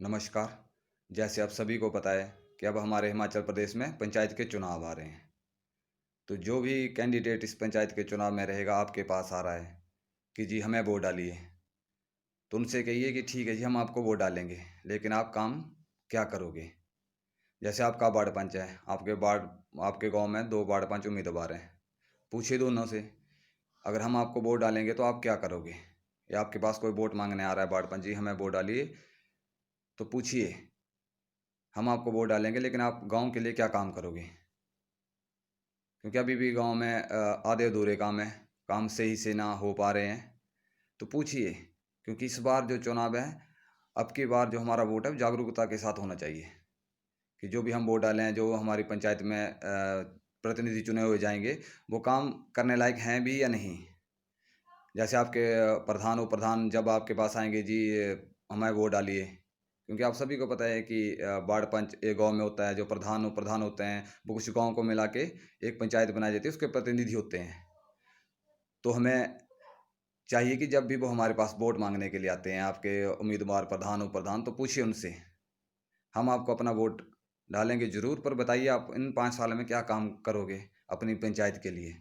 नमस्कार। जैसे आप सभी को पता है कि अब हमारे हिमाचल प्रदेश में पंचायत के चुनाव आ रहे हैं। तो जो भी कैंडिडेट इस पंचायत के चुनाव में रहेगा आपके पास आ रहा है कि जी हमें वोट डालिए। तो उनसे कहिए कि ठीक है जी हम आपको वोट डालेंगे, लेकिन आप काम क्या करोगे? जैसे आपका वार्ड पंच है, आपके गाँव में 2 वार्ड पंच उम्मीदवार हैं। पूछिए दोनों से, अगर हम आपको वोट डालेंगे तो आप क्या करोगे? या आपके पास कोई वोट माँगने आ रहा है वार्ड पंच जी हमें वोट डालिए, तो पूछिए हम आपको वोट डालेंगे लेकिन आप गाँव के लिए क्या काम करोगे? क्योंकि अभी भी गाँव में आधे अधूरे काम हैं, काम सही से ना हो पा रहे हैं। तो पूछिए, क्योंकि इस बार जो चुनाव है, अब की बार जो हमारा वोट है, वो जागरूकता के साथ होना चाहिए कि जो भी हम वोट डालें, जो हमारी पंचायत में प्रतिनिधि चुने हुए जाएँगे, वो काम करने लायक हैं भी या नहीं। जैसे आपके प्रधान उप-प्रधान जब आपके पास आएँगे, जी हमें वोट डालिए। क्योंकि आप सभी को पता है कि वार्ड पंच एक गाँव में होता है, जो प्रधान उप-प्रधान होते हैं, वो कुछ गाँव को मिला के एक पंचायत बनाई जाती है, उसके प्रतिनिधि होते हैं। तो हमें चाहिए कि जब भी वो हमारे पास वोट माँगने के लिए आते हैं, आपके उम्मीदवार प्रधान उप-प्रधान, तो पूछिए उनसे, हम आपको अपना वोट डालेंगे ज़रूर, पर बताइए आप इन 5 साल में क्या काम करोगे अपनी पंचायत के लिए?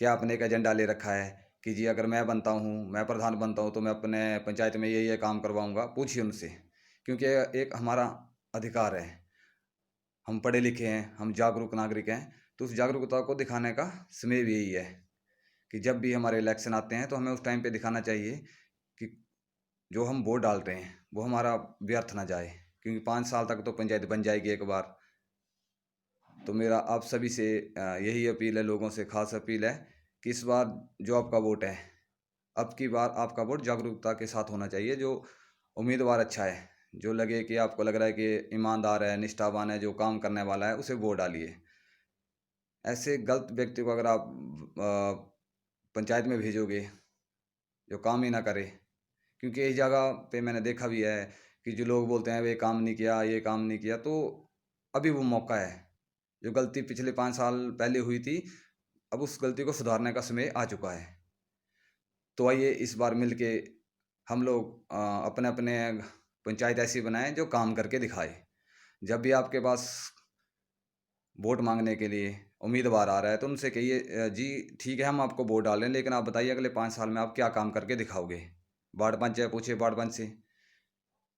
क्या आपने एक एजेंडा ले रखा है कि जी अगर मैं बनता हूँ, मैं प्रधान बनता हूँ तो मैं अपने पंचायत में ये काम करवाऊँगा? पूछिए उनसे, क्योंकि एक हमारा अधिकार है। हम पढ़े लिखे हैं, हम जागरूक नागरिक हैं, तो उस जागरूकता को दिखाने का समय भी यही है कि जब भी हमारे इलेक्शन आते हैं तो हमें उस टाइम पे दिखाना चाहिए कि जो हम वोट डालते हैं, वो हमारा व्यर्थ ना जाए। क्योंकि 5 साल तक तो पंचायत बन जाएगी एक बार। तो मेरा आप सभी से यही अपील है, लोगों से ख़ास अपील है कि इस बार जो आपका वोट है, अब की बार आपका वोट जागरूकता के साथ होना चाहिए। जो उम्मीदवार अच्छा है, जो लगे कि आपको लग रहा है कि ईमानदार है, निष्ठावान है, जो काम करने वाला है, उसे वोट डालिए। ऐसे गलत व्यक्ति को अगर आप पंचायत में भेजोगे, जो काम ही ना करे, क्योंकि इस जगह पे मैंने देखा भी है कि जो लोग बोलते हैं, "वे काम नहीं किया, ये काम नहीं किया", तो अभी वो मौका है। जो गलती पिछले 5 साल पहले हुई थी, अब उस गलती को सुधारने का समय आ चुका है। तो आइए इस बार मिल के हम लोग अपने-अपने पंचायत ऐसी बनाएँ जो काम करके दिखाए। जब भी आपके पास वोट माँगने के लिए उम्मीदवार आ रहा है तो उनसे कहिए जी ठीक है हम आपको वोट डाल रहे हैं, लेकिन आप बताइए अगले 5 साल में आप क्या काम करके दिखाओगे? वार्ड पंच है, पूछिए वार्ड पंच से,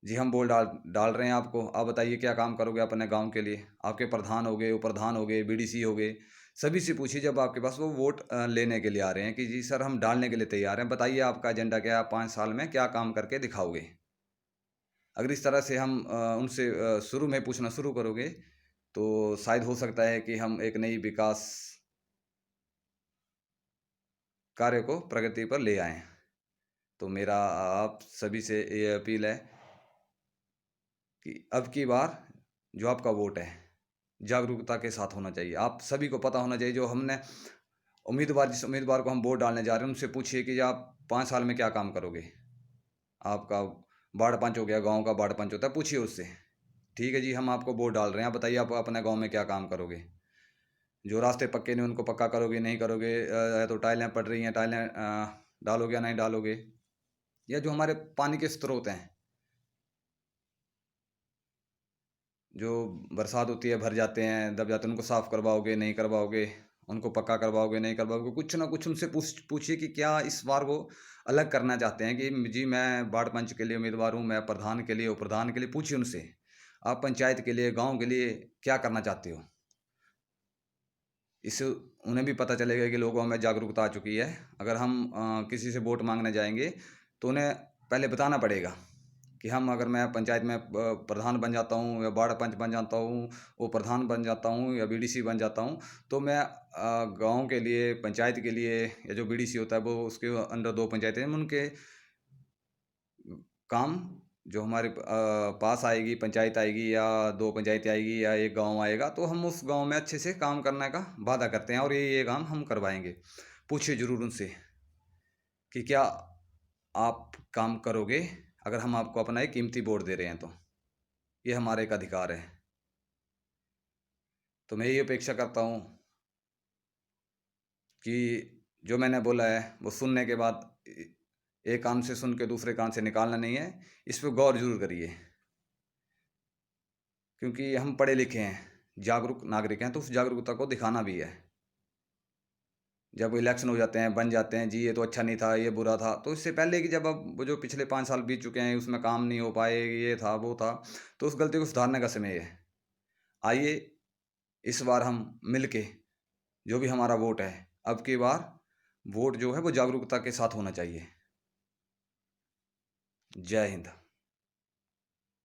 जी हम वोट डाल डाल रहे हैं आपको, आप बताइए क्या काम करोगे अपने गाँव के लिए? आपके प्रधान हो गए, उप-प्रधान हो गए, बीडीसी हो गए, सभी से पूछिए जब आपके पास वो वोट लेने के लिए आ रहे हैं कि जी सर हम डालने के लिए तैयार हैं, बताइए आपका एजेंडा क्या है? आप 5 साल में क्या काम करके दिखाओगे? अगर इस तरह से हम उनसे शुरू में पूछना शुरू करोगे, तो शायद हो सकता है कि हम एक नई विकास कार्य को प्रगति पर ले आएँ। तो मेरा आप सभी से ये अपील है कि अब की बार जो आपका वोट है, जागरूकता के साथ होना चाहिए। आप सभी को पता होना चाहिए, जो हमने जिस उम्मीदवार को हम वोट डालने जा रहे हैं, उनसे पूछिए कि आप 5 साल में क्या काम करोगे? आपका वार्ड पंच हो गया, गाँव का वार्ड पंच होता है, पूछिए उससे। ठीक है जी, हम आपको वोट डाल रहे हैं, आप बताइए आप अपने गाँव में क्या काम करोगे? जो रास्ते पक्के नहीं उनको पक्का करोगे, नहीं करोगे? या तो टाइलें पड़ रही हैं, टाइलें डालोगे या नहीं डालोगे? या जो हमारे पानी के स्रोत हैं, जो बरसात होती है भर जाते हैं, दब जाते हैं, उनको साफ़ करवाओगे, नहीं करवाओगे? उनको पक्का करवाओगे, नहीं करवाओगे? कुछ ना कुछ उनसे पूछिए कि क्या इस बार वो अलग करना चाहते हैं कि जी मैं वार्ड पंच के लिए उम्मीदवार हूँ, मैं प्रधान के लिए, उप-प्रधान के लिए, पूछिए उनसे। आप पंचायत के लिए, गाँव के लिए क्या करना चाहते हो? इससे उन्हें भी पता चलेगा कि लोगों में जागरूकता आ चुकी है। अगर हम किसी से वोट माँगने जाएँगे, तो उन्हें पहले बताना पड़ेगा कि हम अगर मैं पंचायत में प्रधान बन जाता हूँ या वार्ड पंच बन जाता हूँ, उप-प्रधान बन जाता हूँ या बीडीसी बन जाता हूँ, तो मैं गाँव के लिए, पंचायत के लिए, या जो बीडीसी होता है वो उसके अंडर 2 पंचायतें हैं, मैं उनके काम जो हमारे पास आएगी, पंचायत आएगी या 2 पंचायतें आएगी या 1 गाँव आएगा, तो हम उस गाँव में अच्छे से काम करने का वादा करते हैं और ये काम हम करवाएँगे। पूछिए ज़रूर उनसे कि क्या आप काम करोगे? अगर हम आपको अपना एक कीमती वोट दे रहे हैं तो। ये हमारा एक अधिकार है। तो मैं यही अपेक्षा करता हूँ कि जो मैंने बोला है वो सुनने के बाद एक कान से सुन के दूसरे कान से निकालना नहीं है, इस पे गौर ज़रूर करिए। क्योंकि हम पढ़े लिखे हैं, जागरूक नागरिक हैं, तो उस जागरूकता को दिखाना भी है। जब इलेक्शन हो जाते हैं, बन जाते हैं, जी ये तो अच्छा नहीं था, ये बुरा था, तो इससे पहले कि जब अब वो जो पिछले 5 साल बीत चुके हैं, उसमें काम नहीं हो पाए, ये था, वो था, तो उस गलती को सुधारने का समय है। आइए इस बार हम मिलके जो भी हमारा वोट है, अब की बार वोट जो है वो जागरूकता के साथ होना चाहिए। जय हिंद।